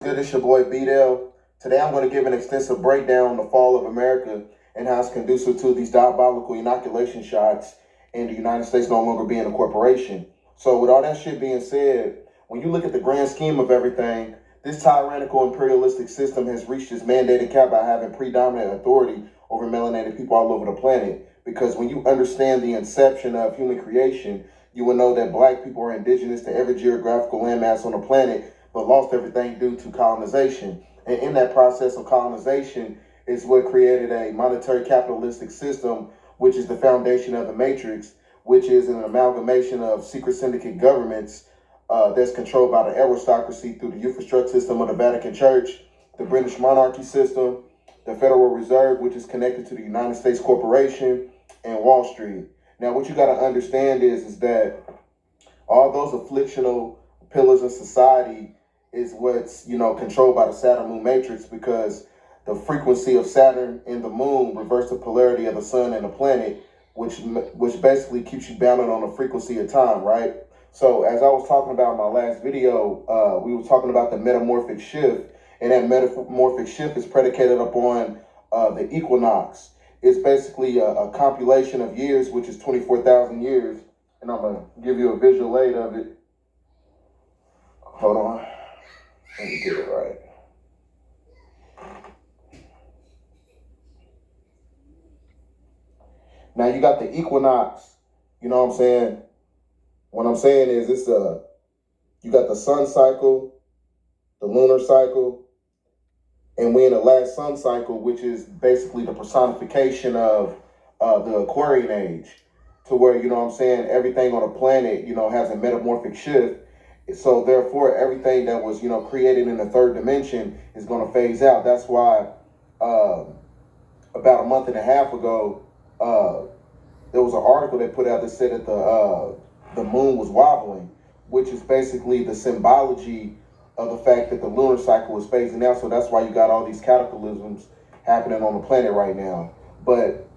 good? It's your boy Bdell. Today I'm going to give an extensive breakdown on the fall of America and how it's conducive to these diabolical inoculation shots and the United States no longer being a corporation. So with all that shit being said, when you look at the grand scheme of everything, this tyrannical imperialistic system has reached its mandated cap by having predominant authority over melanated people all over the planet. Because when you understand the inception of human creation, you will know that black people are indigenous to every geographical landmass on the planet, but lost everything due to colonization. And in that process of colonization is what created a monetary capitalistic system, which is the foundation of the matrix, which is an amalgamation of secret syndicate governments that's controlled by the aristocracy through the infrastructure system of the Vatican Church, the British monarchy system, the Federal Reserve, which is connected to the United States Corporation, and Wall Street. Now, what you got to understand is that all those afflictional pillars of society is what's, controlled by the Saturn Moon Matrix, because the frequency of Saturn and the Moon reverse the polarity of the Sun and the planet, which basically keeps you bounded on the frequency of time, right? So as I was talking about in my last video, we were talking about the metamorphic shift, and that metamorphic shift is predicated upon the equinox. It's basically a compilation of years, which is 24,000 years, and I'm going to give you a visual aid of it. Hold on. Let me get it right. Now you got the equinox. You know what I'm saying? What I'm saying is you got the sun cycle, the lunar cycle, and we're in the last sun cycle, which is basically the personification of the Aquarian age, to where, everything on the planet, has a metamorphic shift. So therefore, everything that was, created in the third dimension is going to phase out. That's why about a month and a half ago, there was an article they put out that said that the moon was wobbling, which is basically the symbology of the fact that the lunar cycle is phasing out. So that's why you got all these cataclysms happening on the planet right now. But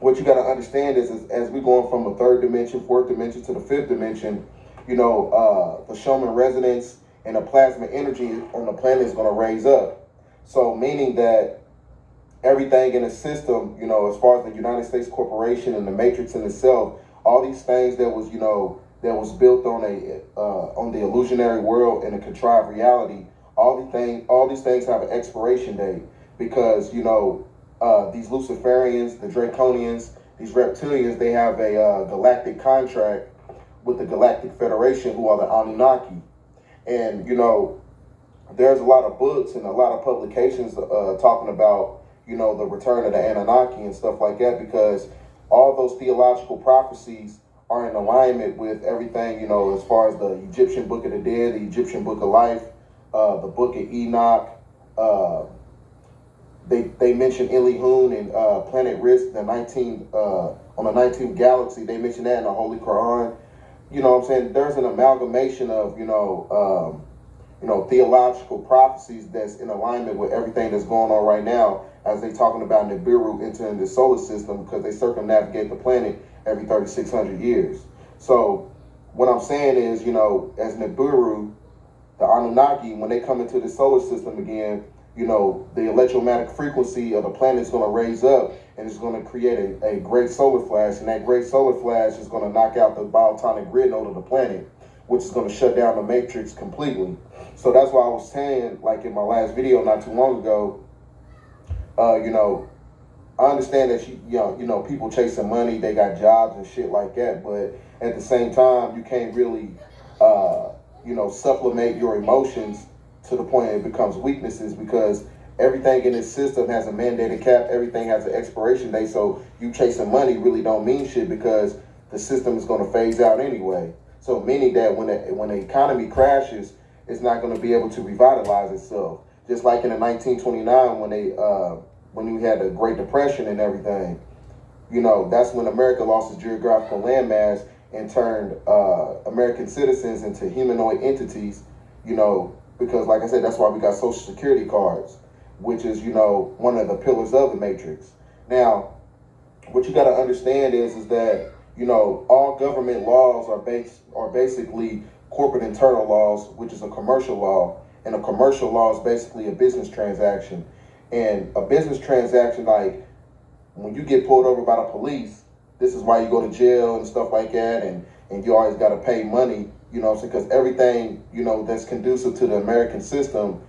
what you got to understand is as we're going from the third dimension, fourth dimension to the fifth dimension, the Schumann resonance and the plasma energy on the planet is going to raise up. So meaning that everything in the system, as far as the United States Corporation and the matrix in itself, all these things that was, that was built on the illusionary world and a contrived reality, all these things have an expiration date, because these Luciferians, the Draconians, these reptilians, they have a galactic contract with the Galactic Federation, who are the Anunnaki. And there's a lot of books and a lot of publications talking about the return of the Anunnaki and stuff like that, because all those theological prophecies are in alignment with everything, as far as the Egyptian Book of the Dead, the Egyptian Book of Life, the Book of Enoch. They mention Elihu and Planet Risk, on the 19th galaxy. They mention that in the Holy Quran. You know what I'm saying? There's an amalgamation of, theological prophecies that's in alignment with everything that's going on right now, as they talking about Nibiru entering the solar system, because they circumnavigate the planet every 3,600 years. So what I'm saying is, as Nibiru, the Anunnaki, when they come into the solar system again, the electromagnetic frequency of the planet is going to raise up, and it's going to create a great solar flash, and that great solar flash is going to knock out the biotonic grid node of the planet, which is going to shut down the matrix completely. So that's why I was saying, like in my last video not too long ago, I understand that people chasing money, they got jobs and shit like that, but at the same time, you can't really supplement your emotions to the point it becomes weaknesses, because everything in this system has a mandated cap, everything has an expiration date. So you chasing money really don't mean shit, because the system is going to phase out anyway. So meaning that when the economy crashes, it's not going to be able to revitalize itself. Just like in 1929 when we had the Great Depression and everything, that's when America lost its geographical landmass and turned American citizens into humanoid entities, because like I said, that's why we got Social Security cards, which is, one of the pillars of the matrix. Now, what you got to understand is that, all government laws are basically corporate internal laws, which is a commercial law, And a commercial law is basically a business transaction. And a business transaction, like when you get pulled over by the police, this is why you go to jail and stuff like that. And you always got to pay money, you know, because everything, you know, that's conducive to the American system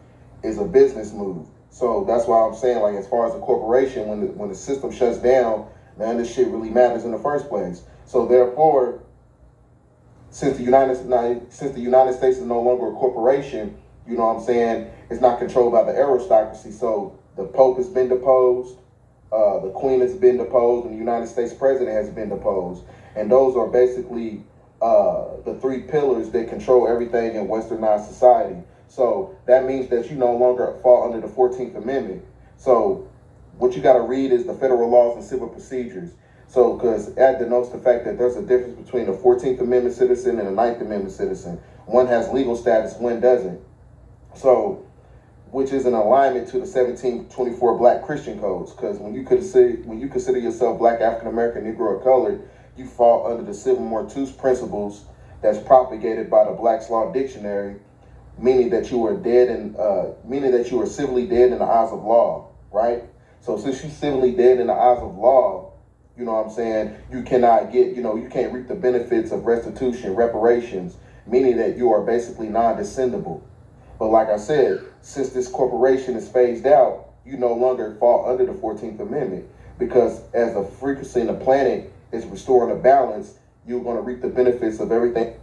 is a business move. So that's why I'm saying, like, as far as a corporation, when the system shuts down, none of this shit really matters in the first place. So therefore, since the United States is no longer a corporation, you know what I'm saying, it's not controlled by the aristocracy. So the Pope has been deposed, the Queen has been deposed, and the United States President has been deposed. And those are basically the three pillars that control everything in westernized society. So that means that you no longer fall under the 14th Amendment. So what you got to read is the federal laws and civil procedures. So, because that denotes the fact that there's a difference between a 14th Amendment citizen and a 9th Amendment citizen. One has legal status, one doesn't. So, which is in alignment to the 1724 Black Christian codes. Because when you consider yourself Black, African American, Negro, or colored, you fall under the civil mortuus principles that's propagated by the Black's Law Dictionary, meaning that you are dead and meaning that you are civilly dead in the eyes of law, right? So since you're civilly dead in the eyes of law, you know what I'm saying, you cannot get, you know, you can't reap the benefits of restitution, reparations, meaning that you are basically non-descendable. But like I said, since this corporation is phased out, you no longer fall under the 14th Amendment, because as the frequency in the planet is restoring a balance, you're going to reap the benefits of everything